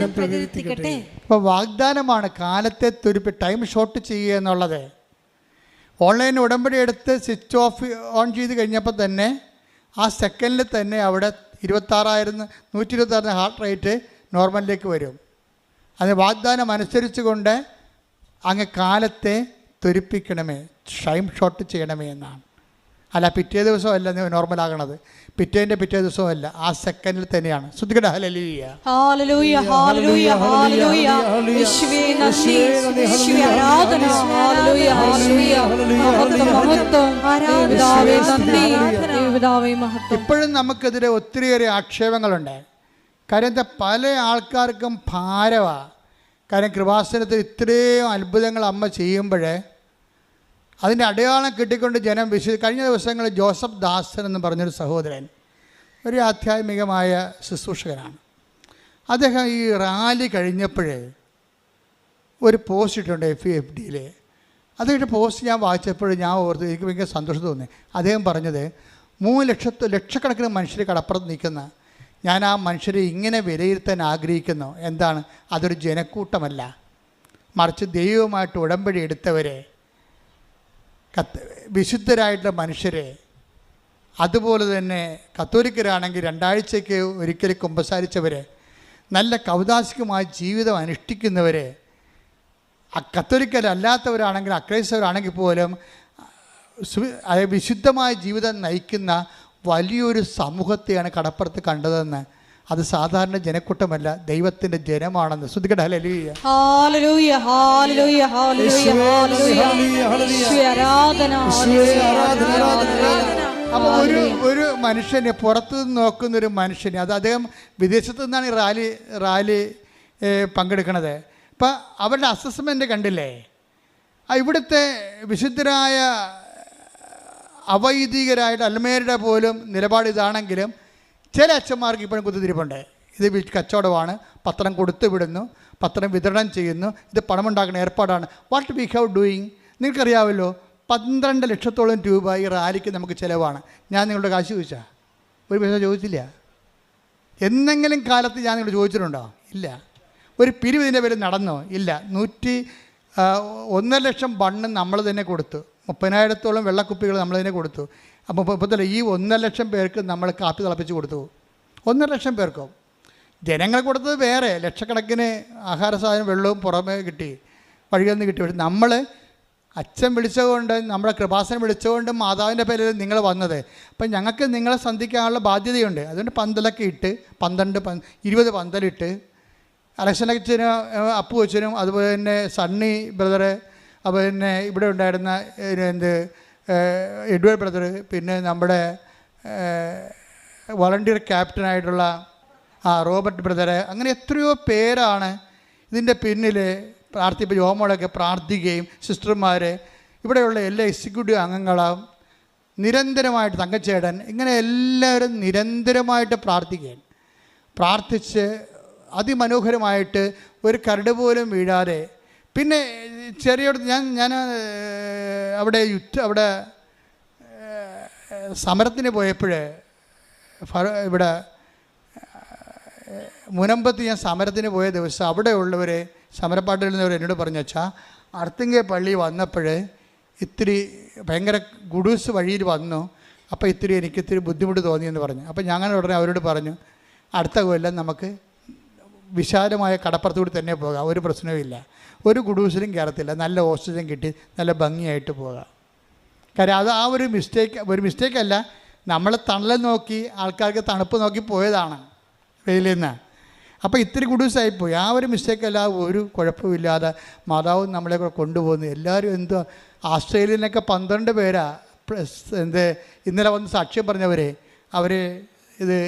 അപ്പോൾ വാഗ്ദാനമാണ് കാലത്തെ തുരുപ്പ്, ടൈം ഷോർട്ട് ചെയ്യുക എന്നുള്ളത്. ഓൺലൈൻ ഉടമ്പടി എടുത്ത് സ്വിച്ച് ഓഫ് ഓൺ ചെയ്ത് കഴിഞ്ഞപ്പോൾ തന്നെ ആ സെക്കൻഡിൽ തന്നെ അവിടെ 126 ഹാർട്ട് റേറ്റ് നോർമലിലേക്ക് വരും. അത് വാഗ്ദാനം അനുസരിച്ച് കൊണ്ട് അങ്ങ് കാലത്തെ തുരുപ്പിക്കണമേ, ടൈം ഷോർട്ട് ചെയ്യണമേ എന്നാണ്. അല്ല പിറ്റേ ദിവസമല്ല നോർമലാകണത്, പിറ്റേ ദിവസവും അല്ല, ആ സെക്കൻഡിൽ തന്നെയാണ്. ശ്രദ്ധിക്കട്ടെ. ഹല്ലേലൂയ ഹല്ലേലൂയ ഹല്ലേലൂയ ഹല്ലേലൂയ യേശുവേ നന്ദി, യേശുവേ ആരാധന. ഹല്ലേലൂയ ഹല്ലേലൂയ മഹത്വം പിതാവേ നന്ദി, പിതാവേ മഹത്വം. ഇപ്പോഴും നമുക്കെതിരെ ഒത്തിരിയേറെ ആക്ഷേപങ്ങളുണ്ട്. കാര്യം പല ആൾക്കാർക്കും ഭാരമാണ്. കാര്യം കൃപാസനത്തിൽ ഇത്രയും അത്ഭുതങ്ങൾ അമ്മ ചെയ്യുമ്പോൾ അതിൻ്റെ അടയാളം കിട്ടിക്കൊണ്ട് ജനം കഴിഞ്ഞ ദിവസങ്ങളിൽ ജോസഫ് ദാസൻ എന്ന് പറഞ്ഞൊരു സഹോദരൻ, ഒരു ആധ്യാത്മികമായ ശുശ്രൂഷകനാണ്. അദ്ദേഹം ഈ റാലി കഴിഞ്ഞപ്പോൾ ഒരു പോസ്റ്റ് ഇട്ടുണ്ട് FFDയിൽ. അദ്ദേഹത്തിൻ്റെ പോസ്റ്റ് ഞാൻ വായിച്ചപ്പോൾ ഞാൻ ഓർത്ത് എനിക്ക് ഭയങ്കര സന്തോഷം തോന്നി. അദ്ദേഹം പറഞ്ഞത് 3 ലക്ഷക്കണക്കിന് മനുഷ്യർ കടപ്പുറത്ത് നിൽക്കുന്ന ഞാൻ ആ മനുഷ്യരെ ഇങ്ങനെ വിലയിരുത്താൻ ആഗ്രഹിക്കുന്നു. എന്താണ്? അതൊരു ജനക്കൂട്ടമല്ല, മറിച്ച് ദൈവവുമായിട്ട് ഉടമ്പടി എടുത്തവരെ, വിശുദ്ധരായിട്ടുള്ള മനുഷ്യരെ, അതുപോലെ തന്നെ കത്തോലിക്കരാണെങ്കിൽ 2 ആഴ്ചയ്ക്ക് ഒരിക്കൽ കുമ്പസാരിച്ചവരെ, നല്ല കൗതാശികമായ ജീവിതം അനുഷ്ഠിക്കുന്നവരെ, കത്തോലിക്കരല്ലാത്തവരാണെങ്കിൽ അക്രൈസ്തവരാണെങ്കിൽ പോലും വിശുദ്ധമായ ജീവിതം നയിക്കുന്ന വലിയൊരു സമൂഹത്തെയാണ് കടപ്പുറത്ത് കണ്ടതെന്ന്. അത് സാധാരണ ജനക്കൂട്ടമല്ല, ദൈവത്തിൻ്റെ ജനമാണെന്ന്. ശ്രദ്ധിക്കട്ടെ. ഹല്ലേലൂയ ഹല്ലേലൂയ ഹല്ലേലൂയ ഹല്ലേലൂയ ആരാധന. അപ്പോൾ ഒരു മനുഷ്യനെ പുറത്തു നിന്ന് നോക്കുന്നൊരു മനുഷ്യനെ, അത് അദ്ദേഹം വിദേശത്തു നിന്നാണ് ഈ റാലി പങ്കെടുക്കുന്നത്. ഇപ്പം അവരുടെ അസസ്മെൻ്റ് കണ്ടില്ലേ? ഇവിടുത്തെ വിശുദ്ധരായ അവൈദികരായിട്ട് അൽമേരുടെ പോലും നിലപാട് ഇതാണെങ്കിലും ചില അച്ഛന്മാർക്ക് ഇപ്പോഴും കുത്തിത്തിരിപ്പുണ്ട്. ഇത് കച്ചവടമാണ്, പത്രം കൊടുത്തു വിടുന്നു, പത്രം വിതരണം ചെയ്യുന്നു, ഇത് പണമുണ്ടാക്കുന്ന ഏർപ്പാടാണ്. What we have doing? നിങ്ങൾക്കറിയാമല്ലോ, 12 ലക്ഷത്തോളം രൂപ ഈ റാലിക്ക് നമുക്ക് ചിലവാണ്. ഞാൻ നിങ്ങളുടെ കാശ് ചോദിച്ചാൽ ഒരു പൈസ ചോദിച്ചില്ല. എന്തെങ്കിലും കാലത്ത് ഞാൻ നിങ്ങൾ ചോദിച്ചിട്ടുണ്ടോ? ഇല്ല. ഒരു പിരിവ് ഇതിൻ്റെ പേര് നടന്നോ? ഇല്ല. 1.5 ലക്ഷം ബണ്ണ് നമ്മൾ തന്നെ കൊടുത്തു, 30,000-ഓളം വെള്ളക്കുപ്പികൾ നമ്മൾ തന്നെ കൊടുത്തു. അപ്പോൾ ഇപ്പോഴത്തെ ഈ 1.5 ലക്ഷം പേർക്ക് നമ്മൾ കാപ്പി തിളപ്പിച്ച് കൊടുത്തു. 1.5 ലക്ഷം പേർക്കോ? ജനങ്ങൾ കൊടുത്തത് വേറെ, ലക്ഷക്കണക്കിന് ആഹാര സാധനം വെള്ളവും പുറമേ കിട്ടി, വഴിയൊന്നും കിട്ടി. പക്ഷെ നമ്മൾ അച്ഛൻ വിളിച്ചതുകൊണ്ട്, നമ്മുടെ കൃപാസനം വിളിച്ചതുകൊണ്ട് മാതാവിൻ്റെ പേരിൽ നിങ്ങൾ വന്നത്. അപ്പം ഞങ്ങൾക്ക് നിങ്ങളെ സന്ധിക്കാനുള്ള ബാധ്യതയുണ്ട്. അതുകൊണ്ട് പന്തലൊക്കെ ഇട്ട് 20 പന്തലിട്ട് അലക്സനച്ഛനും അപ്പു അച്ഛനും അതുപോലെ തന്നെ സണ്ണി ബ്രദറ്, അതുപോലെ തന്നെ ഇവിടെ ഉണ്ടായിരുന്ന എഡ്വേർഡ് ബ്രദർ, പിന്നെ നമ്മുടെ വളണ്ടിയർ ക്യാപ്റ്റനായിട്ടുള്ള റോബർട്ട് ബ്രദറ്, അങ്ങനെ എത്രയോ പേരാണ് ഇതിൻ്റെ പിന്നിൽ പ്രാർത്ഥിപ്പ്. ജോമോളൊക്കെ പ്രാർത്ഥിക്കുകയും സിസ്റ്റർമാർ, ഇവിടെയുള്ള എല്ലാ എക്സിക്യൂട്ടീവ് അംഗങ്ങളും നിരന്തരമായിട്ട്, തങ്കച്ചേടൻ, ഇങ്ങനെ എല്ലാവരും നിരന്തരമായിട്ട് പ്രാർത്ഥിച്ച് അതിമനോഹരമായിട്ട് ഒരു കരട് പോലും വീഴാതെ. പിന്നെ ചെറിയോട് ഞാൻ അവിടെ സമരത്തിന് പോയപ്പോൾ ഇവിടെ മുനമ്പത്ത് ഞാൻ സമരത്തിന് പോയ ദിവസം അവിടെ ഉള്ളവർ, സമരപ്പാട്ടിൽ നിന്നവർ എന്നോട് പറഞ്ഞു, വെച്ചാൽ അർത്തിങ്കെ പള്ളി വന്നപ്പോൾ ഇത്തിരി ഭയങ്കര ഗുഡൂസ് വഴിയിൽ വന്നു, അപ്പോൾ എനിക്കിത്തിരി ബുദ്ധിമുട്ട് തോന്നിയെന്ന് പറഞ്ഞു. അപ്പോൾ ഞങ്ങൾ ഉടനെ അവരോട് പറഞ്ഞു, അടുത്ത കൊല്ലം നമുക്ക് വിശാലമായ കടപ്പുറത്തുകൂടി തന്നെ പോകാം, ഒരു പ്രശ്നവുമില്ല, ഒരു ഗുഡൂസിലും കയറത്തില്ല, നല്ല ഓക്സിജൻ കിട്ടി നല്ല ഭംഗിയായിട്ട് പോകാം. കാര്യം അത് ഒരു മിസ്റ്റേക്കല്ല, നമ്മൾ തണൽ നോക്കി ആൾക്കാർക്ക് തണുപ്പ് നോക്കി പോയതാണ് വെയിലിൽ നിന്ന്. അപ്പോൾ ഇത്തിരി ഗുഡൂസായിപ്പോയി. ആ ഒരു മിസ്റ്റേക്കല്ല, ഒരു കുഴപ്പമില്ലാതെ മാതാവ് നമ്മളെ കൊണ്ടുപോകുന്നു. എല്ലാവരും എന്തോ ആസ്ട്രേലിയനൊക്കെ 12 പേരാ ഇന്നലെ വന്ന് സാക്ഷ്യം പറഞ്ഞവരെ, അവർ ഇത്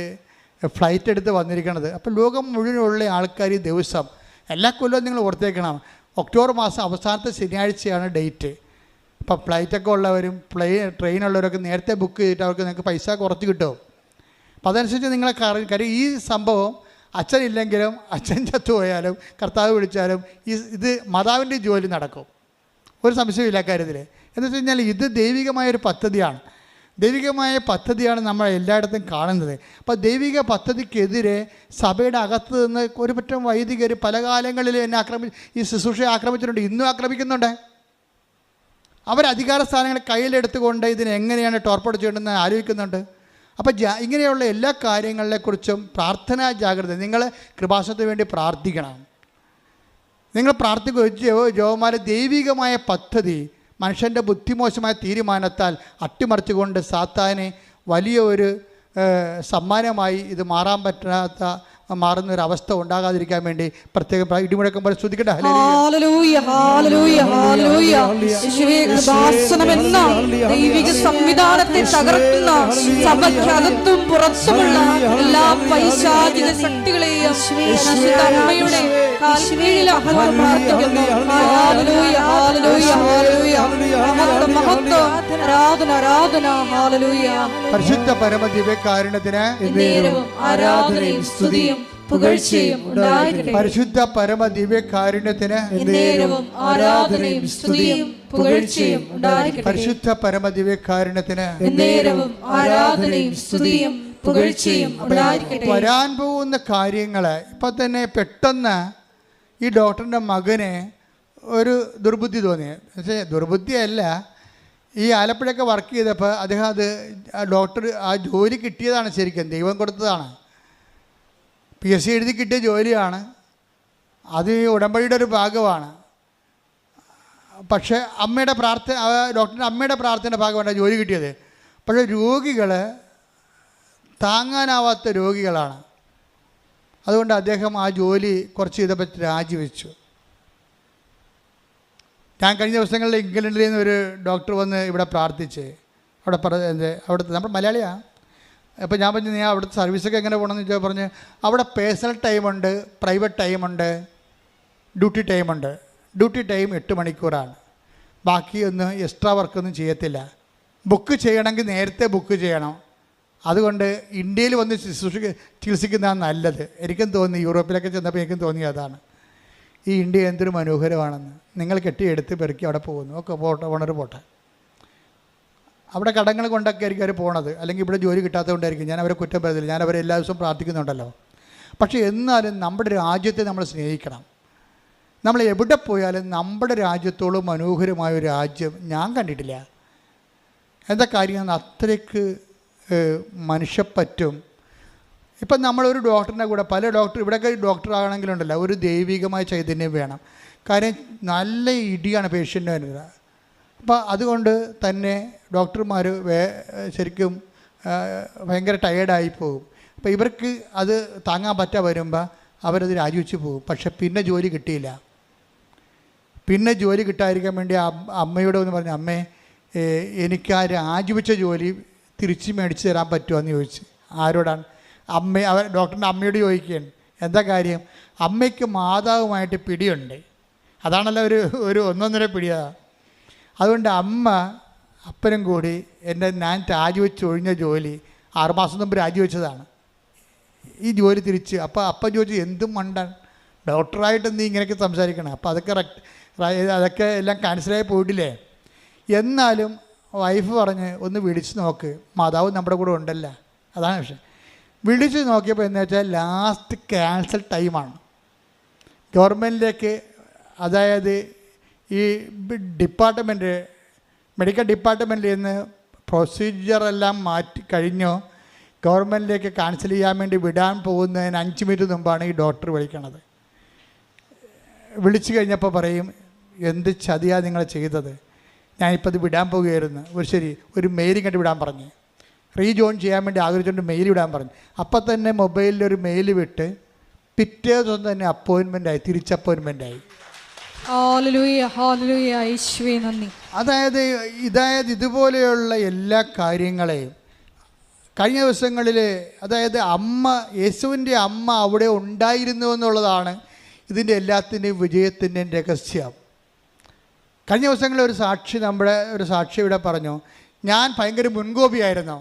ഫ്ലൈറ്റ് എടുത്ത് വന്നിരിക്കണത്. അപ്പോൾ ലോകം മുഴുവനുള്ള ആൾക്കാർ ഈ ദിവസം എല്ലാ കൊല്ലവും നിങ്ങൾ ഓർത്തേക്കണം, ഒക്ടോബർ മാസം അവസാനത്തെ ശനിയാഴ്ചയാണ് ഡേറ്റ്. അപ്പോൾ ഫ്ലൈറ്റൊക്കെ ഉള്ളവരും ട്രെയിനുള്ളവരൊക്കെ നേരത്തെ ബുക്ക് ചെയ്തിട്ട് അവർക്ക് നിങ്ങൾക്ക് പൈസ കുറച്ച് കിട്ടും. അപ്പോൾ അതനുസരിച്ച് നിങ്ങളെ കാര്യം ഈ സംഭവം അച്ഛനില്ലെങ്കിലും അച്ഛൻ ചത്തുപോയാലും കർത്താവ് വിളിച്ചാലും ഇത് മാതാവിൻ്റെ ജോലി നടക്കും, ഒരു സംശയമില്ല കാര്യത്തിൽ. എന്ന് വെച്ച് കഴിഞ്ഞാൽ ഇത് ദൈവികമായൊരു പദ്ധതിയാണ്. ദൈവികമായ പദ്ധതിയാണ് നമ്മൾ എല്ലായിടത്തും കാണുന്നത്. അപ്പോൾ ദൈവിക പദ്ധതിക്കെതിരെ സഭയുടെ അകത്ത് നിന്ന് ഒരു പറ്റം വൈദികർ പല കാലങ്ങളിൽ എന്നെ ഈ ശുശ്രൂഷയെ ആക്രമിച്ചിട്ടുണ്ട്, ഇന്നും ആക്രമിക്കുന്നുണ്ട്. അവർ അധികാര സ്ഥാനങ്ങൾ കയ്യിലെടുത്തുകൊണ്ട് ഇതിനെങ്ങനെയാണ് ടോർപ്പേഡ് ചെയ്യേണ്ടതെന്ന് ആലോചിക്കുന്നുണ്ട്. അപ്പോൾ ഇങ്ങനെയുള്ള എല്ലാ കാര്യങ്ങളെക്കുറിച്ചും പ്രാർത്ഥനാ ജാഗ്രത. നിങ്ങൾ കൃപാസനത്തിന് വേണ്ടി പ്രാർത്ഥിക്കണം. നിങ്ങൾ പ്രാർത്ഥിക്കുക ജോമാരെ ദൈവികമായ പദ്ധതി മനുഷ്യൻ്റെ ബുദ്ധിമോശമായ തീരുമാനത്താൽ അട്ടിമറിച്ചുകൊണ്ട് സാത്താനെ വലിയ ഒരു സമ്മാനമായി ഇത് മാറുന്ന ഒരു അവസ്ഥ ഉണ്ടാകാതിരിക്കാൻ വേണ്ടി പ്രത്യേകം ഇടിമുഴക്കം പോലെ സ്തുതിക്കട്ടെ. Hallelujah hallelujah hallelujah. യേശുവേ, കൃപാസനമെന്ന ദൈവിക സംവിധാനത്തെ തകർക്കുന്ന സഭയ്ക്കകത്തും പുറത്തുമുള്ള എല്ലാ പൈശാചിക ശക്തികളെയും പരിശുദ്ധ അമ്മയുടെ കാൽക്കീഴിൽ പ്രാർത്ഥിക്കുന്നു. Hallelujah hallelujah hallelujah. മഹത്വം ആരാധന ആരാധന. ഹല്ലേലൂയ. പരിശുദ്ധ പരമ ദിവ്യകാരുണ്യത്തിന് ആരാധനയും സ്തുതിയും പുകഴ്ചയും ഉണ്ടായിരിക്കട്ടെ. പരിശുദ്ധ പരമ ദിവ്യകാരുണ്യത്തിന് ആരാധനയും സ്തുതിയും പുകഴ്ചയും ഉണ്ടായിരിക്കട്ടെ. പരിശുദ്ധ പരമ ദിവ്യകാരുണ്യത്തിന് ആരാധനയും സ്തുതിയും പുകഴ്ചയും ഉണ്ടായിരിക്കട്ടെ. വരാൻ പോകുന്ന കാര്യങ്ങള് ഇപ്പൊ തന്നെ പെട്ടെന്ന് ഈ ഡോക്ടറിന്റെ മകന് ഒരു ദുർബുദ്ധി തോന്നി. പക്ഷേ ദുർബുദ്ധിയല്ല, ഈ ആലപ്പുഴയൊക്കെ വർക്ക് ചെയ്തപ്പോൾ അദ്ദേഹം ഡോക്ടർ ആ ജോലി കിട്ടിയതാണ്, ശരിക്കും ദൈവം കൊടുത്തതാണ്. PSC എഴുതി കിട്ടിയ ജോലിയാണ്, അത് ഈ ഉടമ്പടിയുടെ ഒരു ഭാഗമാണ്. പക്ഷേ ഡോക്ടറിൻ്റെ അമ്മയുടെ പ്രാർത്ഥനയുടെ ഭാഗമാണ് ജോലി കിട്ടിയത്. പക്ഷേ രോഗികൾ താങ്ങാനാവാത്ത രോഗികളാണ്. അതുകൊണ്ട് അദ്ദേഹം ആ ജോലി കുറച്ച് ചെയ്തപ്പോൾ രാജിവെച്ചു. ഞാൻ കഴിഞ്ഞ ദിവസങ്ങളിൽ ഇംഗ്ലണ്ടിൽ നിന്ന് ഒരു ഡോക്ടർ വന്ന് ഇവിടെ പ്രാർത്ഥിച്ച് അവിടുത്തെ നമ്മുടെ മലയാളിയാണ്. അപ്പോൾ ഞാൻ പറഞ്ഞു, നീ അവിടുത്തെ സർവീസൊക്കെ എങ്ങനെ പോകണമെന്ന് ചോദിച്ചാൽ പറഞ്ഞ് അവിടെ പേഴ്സണൽ ടൈമുണ്ട്, പ്രൈവറ്റ് ടൈമുണ്ട്, ഡ്യൂട്ടി ടൈമുണ്ട്. ഡ്യൂട്ടി ടൈം 8 മണിക്കൂറാണ്. ബാക്കിയൊന്നും എക്സ്ട്രാ വർക്കൊന്നും ചെയ്യത്തില്ല. ബുക്ക് ചെയ്യണമെങ്കിൽ നേരത്തെ ബുക്ക് ചെയ്യണം. അതുകൊണ്ട് ഇന്ത്യയിൽ വന്ന് ചികിത്സിക്കുന്നതാണ് നല്ലത്. എനിക്കും തോന്നി, യൂറോപ്പിലൊക്കെ ചെന്നപ്പോൾ എനിക്കും തോന്നി അതാണ്. ഈ ഇന്ത്യ എന്തൊരു മനോഹരമാണെന്ന്. നിങ്ങൾ കെട്ടിയെടുത്ത് പെറുക്കി അവിടെ പോകുന്നു. ഒക്കെ പോണൊരു പോട്ടെ. അവിടെ കടങ്ങൾ കൊണ്ടൊക്കെ ആയിരിക്കും അവർ പോണത്, അല്ലെങ്കിൽ ഇവിടെ ജോലി കിട്ടാത്തത് കൊണ്ടായിരിക്കും. ഞാൻ അവരെ കുറ്റം പറയുന്നില്ല, ഞാൻ അവരെ എല്ലാ ദിവസവും പ്രാർത്ഥിക്കുന്നുണ്ടല്ലോ. പക്ഷേ എന്നാലും നമ്മുടെ രാജ്യത്തെ നമ്മൾ സ്നേഹിക്കണം. നമ്മൾ എവിടെ പോയാലും നമ്മുടെ രാജ്യത്തോളം മനോഹരമായ ഒരു രാജ്യം ഞാൻ കണ്ടിട്ടില്ല. എന്താ കാര്യം? അത്രയ്ക്ക് മനുഷ്യപ്പറ്റും. ഇപ്പം നമ്മളൊരു ഡോക്ടറിൻ്റെ കൂടെ ഇവിടെയൊക്കെ ഡോക്ടർ ആകണമെങ്കിലുണ്ടല്ലോ ഒരു ദൈവികമായ ചൈതന്യം വേണം. കാര്യം നല്ല ഇടിയാണ് പേഷ്യൻ്റ് വരുന്നത്. അപ്പോൾ അതുകൊണ്ട് തന്നെ ഡോക്ടർമാർ ശരിക്കും ഭയങ്കര ടയേർഡായി പോകും. അപ്പോൾ ഇവർക്ക് അത് താങ്ങാൻ പറ്റാതെ വരുമ്പോൾ അവരത് രാജിവെച്ച് പോകും. പക്ഷെ പിന്നെ ജോലി കിട്ടിയില്ല. പിന്നെ ജോലി കിട്ടാതിരിക്കാൻ വേണ്ടി അമ്മയോട് ഒന്ന് പറഞ്ഞു, അമ്മേ എനിക്ക് ആ രാജിവെച്ച ജോലി തിരിച്ച് മേടിച്ച് തരാൻ പറ്റുമോ എന്ന് ചോദിച്ചു. ആരോടാണ്? ഡോക്ടറിൻ്റെ അമ്മയോട് ചോദിക്കുകയാണ്. എന്താ കാര്യം? അമ്മയ്ക്ക് മാതാവുമായിട്ട് പിടിയുണ്ട്. അതാണല്ലോ ഒരു ഒന്നൊന്നര പിടിയാണ്. അതുകൊണ്ട് അപ്പനും കൂടി ഞാൻ രാജിവെച്ച് ഒഴിഞ്ഞ ജോലി 6 മാസം മുമ്പ് രാജിവെച്ചതാണ്. ഈ ജോലി തിരിച്ച് അപ്പം ചോദിച്ചു, എന്തും മണ്ടാൻ ഡോക്ടറായിട്ട് നീ ഇങ്ങനെയൊക്കെ സംസാരിക്കണം. അപ്പോൾ അതൊക്കെ എല്ലാം ക്യാൻസലായി പോയിട്ടില്ലേ? എന്നാലും വൈഫ് പറഞ്ഞ് ഒന്ന് വിളിച്ച് നോക്ക്, മാതാവ് നമ്മുടെ കൂടെ ഉണ്ടല്ലോ. അതാണ് വിഷയം. വിളിച്ച് നോക്കിയപ്പോൾ എന്താ വെച്ചാൽ ലാസ്റ്റ് ക്യാൻസൽ ടൈമാണ്. ഗവൺമെൻറ്റിലേക്ക്, അതായത് ഈ മെഡിക്കൽ ഡിപ്പാർട്ട്മെൻറ്റിൽ നിന്ന് പ്രൊസീജിയറെല്ലാം മാറ്റി കഴിഞ്ഞു ഗവൺമെൻറ്റിലേക്ക് ക്യാൻസൽ ചെയ്യാൻ വേണ്ടി വിടാൻ പോകുന്നതിന് 5 മിനിറ്റ് മുമ്പാണ് ഈ ഡോക്ടർ വിളിക്കണത്. വിളിച്ചു കഴിഞ്ഞപ്പോൾ പറയും, എന്ത് ചതിയാണ് നിങ്ങൾ ചെയ്തത്, ഞാനിപ്പോൾ അത് വിടാൻ പോകുകയായിരുന്നു. ഒരു മെയിൽ കണ്ട് വിടാൻ പറഞ്ഞു, റീജോയിൻ ചെയ്യാൻ വേണ്ടി ആഗ്രഹിച്ചുകൊണ്ട് മെയിൽ വിടാൻ പറഞ്ഞു. അപ്പം തന്നെ മൊബൈലിലൊരു മെയിൽ വിട്ട് പിറ്റേ ദിവസം തന്നെ അപ്പോയിൻമെൻ്റായി, അപ്പോയിൻമെൻ്റായി. അതായത് ഇതുപോലെയുള്ള എല്ലാ കാര്യങ്ങളെയും കഴിഞ്ഞ ദിവസങ്ങളിൽ, അതായത് യേശുവിൻ്റെ അമ്മ അവിടെ ഉണ്ടായിരുന്നു എന്നുള്ളതാണ് ഇതിൻ്റെ എല്ലാത്തിൻ്റെയും വിജയത്തിൻ്റെയും രഹസ്യം. കഴിഞ്ഞ ദിവസങ്ങളിൽ ഒരു സാക്ഷി ഇവിടെ പറഞ്ഞു, ഞാൻ ഭയങ്കര മുൻകോപിയായിരുന്നു.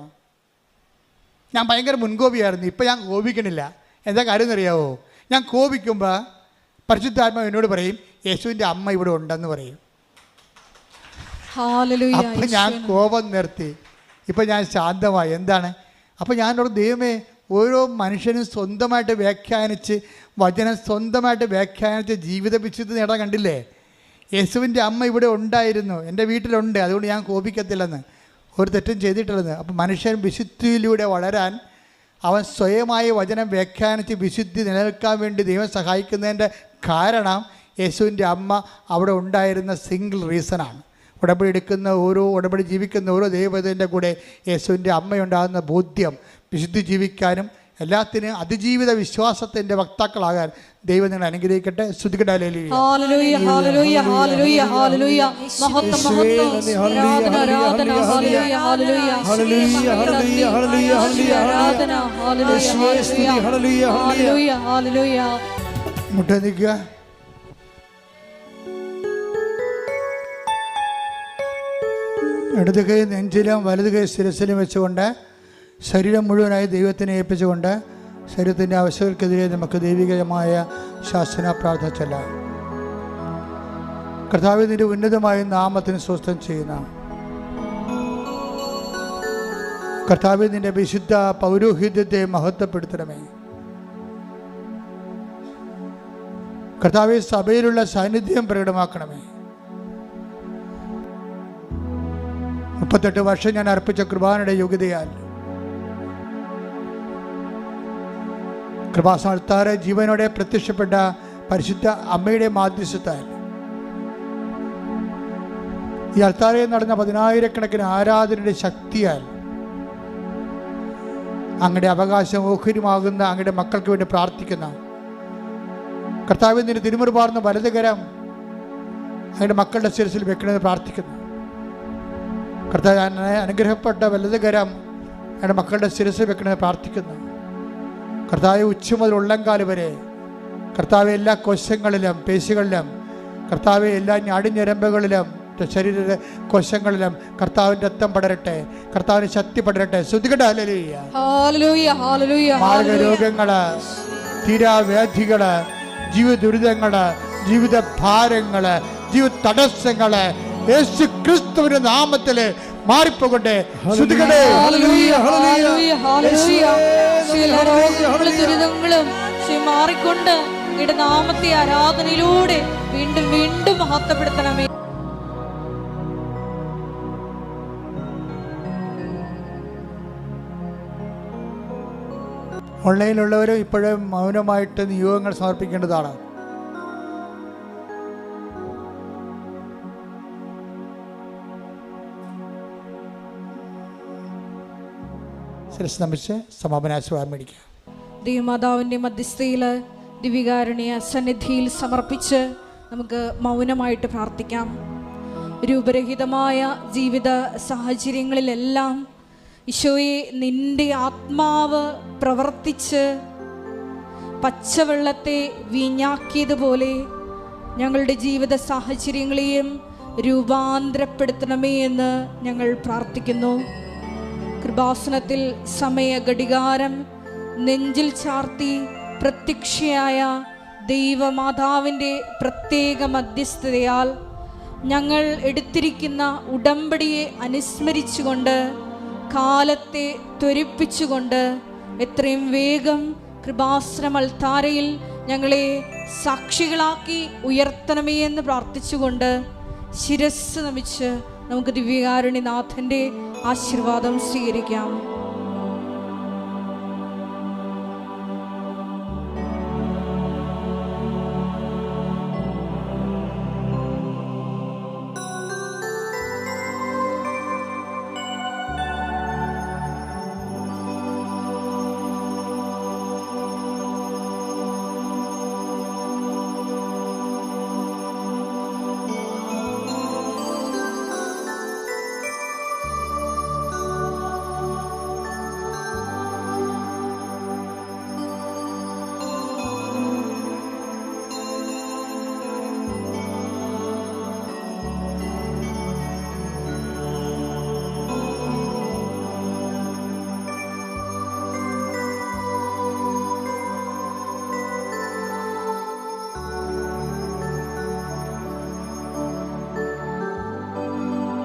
ഇപ്പം ഞാൻ കോപിക്കണില്ല. എന്താ കാര്യം എന്നറിയാവോ? ഞാൻ കോപിക്കുമ്പോൾ പരിശുദ്ധാത്മാവ് എന്നോട് പറയും, യേശുവിൻ്റെ അമ്മ ഇവിടെ ഉണ്ടെന്ന് പറയും. അപ്പം ഞാൻ കോപം നിർത്തി. ഇപ്പം ഞാൻ ശാന്തമായി. എന്താണ്? അപ്പോൾ ഞാനോട് ദൈവമേ, ഓരോ മനുഷ്യനും സ്വന്തമായിട്ട് വ്യാഖ്യാനിച്ച് വചനം സ്വന്തമായിട്ട് വ്യാഖ്യാനിച്ച് ജീവിത വിശുദ്ധി നേടാൻ കണ്ടില്ലേ? യേശുവിൻ്റെ അമ്മ ഇവിടെ ഉണ്ടായിരുന്നു, എൻ്റെ വീട്ടിലുണ്ട്, അതുകൊണ്ട് ഞാൻ കോപിക്കത്തില്ലെന്ന്, ഒരു തെറ്റും ചെയ്തിട്ടില്ലെന്ന്. അപ്പം മനുഷ്യൻ വിശുദ്ധിയിലൂടെ വളരാൻ അവൻ സ്വയമായി വചനം വ്യാഖ്യാനിച്ച് വിശുദ്ധി നിലനിൽക്കാൻ വേണ്ടി ദൈവം സഹായിക്കുന്നതിൻ്റെ കാരണം യേശുവിൻ്റെ അമ്മ അവിടെ ഉണ്ടായിരുന്ന സിംഗിൾ റീസണാണ്. ഉടമ്പടി എടുക്കുന്ന ഉടമ്പടി ജീവിക്കുന്ന ഓരോ ദൈവത്തിൻ്റെ കൂടെ യേശുവിൻ്റെ അമ്മയുണ്ടാകുന്ന ബോധ്യം വിശുദ്ധി ജീവിക്കാനും എല്ലാത്തിനും അതിജീവിത വിശ്വാസത്തിൻ്റെ വക്താക്കളാകാൻ ദൈവം നിങ്ങൾ അനുഗ്രഹിക്കട്ടെ. സ്തുതിക്കട്ടെ. Hallelujah, hallelujah, hallelujah, hallelujah, hallelujah. മഹത്വം, മഹത്വം, ആരാധന, ആരാധന, hallelujah, hallelujah, hallelujah, hallelujah, hallelujah, ആരാധന, ഹല്ലേലൂയ, ഹല്ലേലൂയ, ഹല്ലേലൂയ, ഹല്ലേലൂയ. മുട്ട നിൽക്കുക. ഇടത് കൈ നെഞ്ചിലും വലത് കൈ ശിരസിലും വെച്ചുകൊണ്ട് ശരീരം മുഴുവനായി ദൈവത്തിനെ ഏൽപ്പിച്ചുകൊണ്ട് ശരീരത്തിൻ്റെ അവസ്ഥകൾക്കെതിരെ നമുക്ക് ദൈവികമായ ശാസന പ്രാർത്ഥന ചെല്ലാം. കർത്താവേ, നിന്റെ ഉന്നതമായ നാമത്തിന് സ്വസ്ഥം ചെയ്യുന്ന കർത്താവേ, നിന്റെ വിശുദ്ധ പൗരോഹിത്യത്തെ മഹത്വപ്പെടുത്തണമേ. കർത്താവേ, സഭയിലുള്ള സാന്നിധ്യം പ്രകടമാക്കണമേ. 38 വർഷം ഞാൻ അർപ്പിച്ച കൃപാനയുടെ യോഗ്യതയാൽ കൃപാസ്ഥാനത്താറെ ജീവനോടെ പ്രത്യക്ഷപ്പെട്ട പരിശുദ്ധ അമ്മയുടെ മാധ്യസ്ഥത്താൽ ഈ അൾത്താരയിൽ നടന്ന 10,000-കണക്കിന് ആരാധനയുടെ ശക്തിയാൽ അങ്ങയുടെ അവകാശം ഓഹരിമാകുന്ന അങ്ങയുടെ മക്കൾക്ക് വേണ്ടി പ്രാർത്ഥിക്കുന്ന കർത്താവിൽ നിന്ന് തിരുമുറുപാർന്ന വലതുകരം അങ്ങയുടെ മക്കളുടെ ശിരസിൽ വെക്കണമെന്ന് പ്രാർത്ഥിക്കുന്നു. കർത്താവ്, അനുഗ്രഹപ്പെട്ട വലതുകരം അങ്ങയുടെ മക്കളുടെ ശിരസിൽ വെക്കണമെന്ന് പ്രാർത്ഥിക്കുന്നു. കർത്താവ്, ഉച്ച മുതൽ ഉള്ളംകാല് വരെ കർത്താവ് എല്ലാ കോശങ്ങളിലും പേശികളിലും കർത്താവ് എല്ലാ ഞാടിഞ്ഞരമ്പുകളിലും ശരീര കോശങ്ങളിലും കർത്താവിൻ്റെ രക്തം പടരട്ടെ, കർത്താവിന് ശക്തി പടരട്ടെ. സ്തുതിക്കട്ടെ. Hallelujah, hallelujah, hallelujah. മാർഗരോഗങ്ങള്, തീരാവ്യാധികള്, ജീവിത ദുരിതങ്ങള്, ജീവിത ഭാരങ്ങള്, ജീവിത തടസ്സങ്ങള് യേശു ക്രിസ്തുവിന്റെ നാമത്തില് മാറിപ്പോകട്ടെ. സ്തുതിക്കട്ടെ. Hallelujah, hallelujah, hallelujah. എല്ലാ രോഗങ്ങളും ദുരിതങ്ങളും മാറിക്കൊണ്ട് അങ്ങയുടെ നാമത്തെ ആരാധനയിലൂടെ വീണ്ടും വീണ്ടും മഹത്വപ്പെടുത്തണമേ. ഓൺലൈനിലുള്ളവരും ഇപ്പോഴും മൗനമായിട്ട് നിയോഗങ്ങൾ സമർപ്പിക്കേണ്ടതാണ്. ശിരസ് നമിച്ച് സമാപനാശീർവാദം മേടിക്കുക. ദൈവമാതാവിൻ്റെ മധ്യസ്ഥയിൽ ദിവ്യകാരുണ്യ സന്നിധിയിൽ സമർപ്പിച്ച് നമുക്ക് മൗനമായിട്ട് പ്രാർത്ഥിക്കാം. രൂപരഹിതമായ ജീവിത സാഹചര്യങ്ങളിലെല്ലാം ഈശോയെ, നിന്റെ ആത്മാവ് പ്രവർത്തിച്ച് പച്ചവെള്ളത്തെ വീഞ്ഞാക്കിയതുപോലെ ഞങ്ങളുടെ ജീവിത സാഹചര്യങ്ങളെയും രൂപാന്തരപ്പെടുത്തണമേ എന്ന് ഞങ്ങൾ പ്രാർത്ഥിക്കുന്നു. കൃപാസനത്തിൽ സമയ ഘടികാരം നെഞ്ചിൽ ചാർത്തി പ്രത്യക്ഷയായ ദൈവമാതാവിൻ്റെ പ്രത്യേക മധ്യസ്ഥതയാൽ ഞങ്ങൾ എടുത്തിരിക്കുന്ന ഉടമ്പടിയെ അനുസ്മരിച്ചുകൊണ്ട് കാലത്തെ ത്വരിപ്പിച്ചുകൊണ്ട് എത്രയും വേഗം കൃപാസനം അൾത്താരയിൽ ഞങ്ങളെ സാക്ഷികളാക്കി ഉയർത്തണമേ എന്ന് പ്രാർത്ഥിച്ചുകൊണ്ട് ശിരസ് നമിച്ച് നമുക്ക് ദിവ്യകാരുണ്യനാഥൻ്റെ ആശീർവാദം സ്വീകരിക്കാം.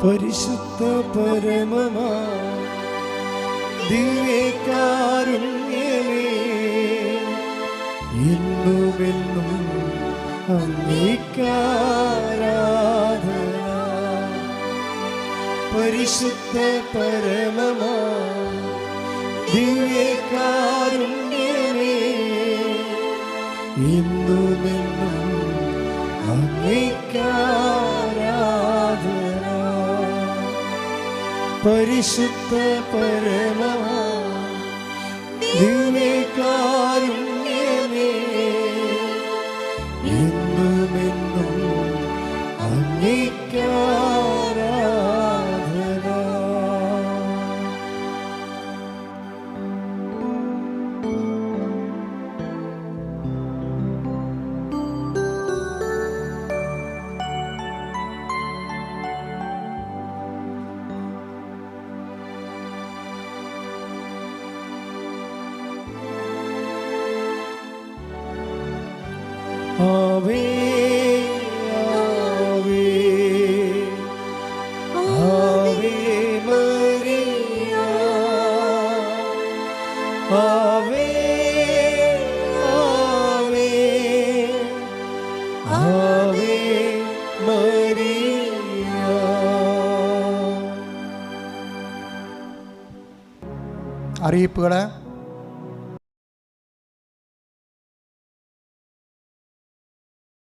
പരിശുദ്ധ പരമമാ ദിവ്യകാരുണ്യമേ എന്നുമെന്നും അങ്ങേക്കാരാധന. പരിശുദ്ധ പരമമാ ദിവ്യകാരുണ്യമേ എന്നുമെന്നും അങ്ങേക്കാരാധന. പരിശുദ്ധ പരമമാ ദിവ്യകാരുണ്യമേ എന്നുമെന്നും അങ്ങേക്കാരാധന. ആവേ ആവേ ആവേ മരിയ ആവേ ആവേ ആവേ മരിയ. അറിയിപ്പുകൾ